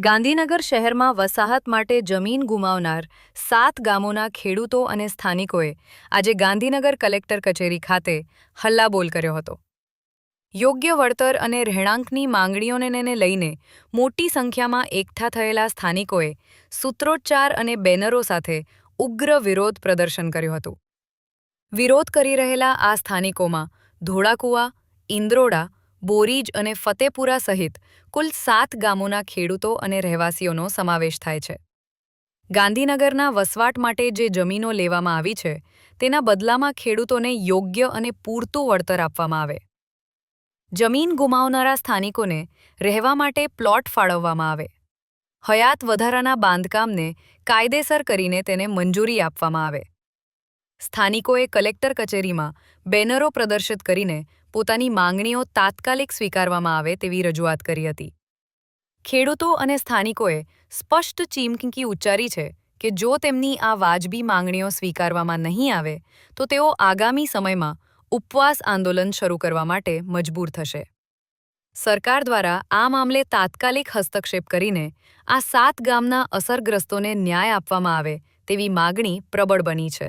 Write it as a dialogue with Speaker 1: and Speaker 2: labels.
Speaker 1: ગાંધીનગર શહેરમાં વસાહત માટે જમીન ગુમાવનાર 7 ગામોના ખેડૂતો અને સ્થાનિકોએ આજે ગાંધીનગર કલેક્ટર કચેરી ખાતે હલ્લાબોલ કર્યો હતો. યોગ્ય વળતર અને રહેણાંકની માંગણીઓને લઈને મોટી સંખ્યામાં એકઠા થયેલા સ્થાનિકોએ સૂત્રોચ્ચાર અને બેનરો સાથે ઉગ્ર વિરોધ પ્રદર્શન કર્યું હતું. વિરોધ કરી રહેલા આ સ્થાનિકોમાં ધોળાકુવા, ઇન્દ્રોડા, બોરીજ અને ફતેપુરા સહિત કુલ 7 ગામોના ખેડૂતો અને રહેવાસીઓનો સમાવેશ થાય છે. ગાંધીનગરના વસવાટ માટે જે જમીનો લેવામાં આવી છે તેના બદલામાં ખેડૂતોને યોગ્ય અને પૂરતું વળતર આપવામાં આવે. જમીન ગુમાવનારા સ્થાનિકોને રહેવા માટે પ્લોટ ફાળવવામાં આવે. હયાત વધારાના બાંધકામને કાયદેસર કરીને તેને મંજૂરી આપવામાં આવે. સ્થાનિકોએ કલેક્ટર કચેરીમાં બેનરો પ્રદર્શિત કરીને પોતાની માંગણીઓ તાત્કાલિક સ્વીકારવામાં આવે તેવી રજૂઆત કરી હતી. ખેડૂતો અને સ્થાનિકોએ સ્પષ્ટ ચીમકી ઉચ્ચારી છે કે જો તેમની આ વાજબી માંગણીઓ સ્વીકારવામાં નહીં આવે તો તેઓ આગામી સમયમાં ઉપવાસ આંદોલન શરૂ કરવા માટે મજબૂર થશે. સરકાર દ્વારા આ મામલે તાત્કાલિક હસ્તક્ષેપ કરીને આ 7 ગામના અસરગ્રસ્તોને ન્યાય આપવામાં આવે તેવી માગણી પ્રબળ બની છે.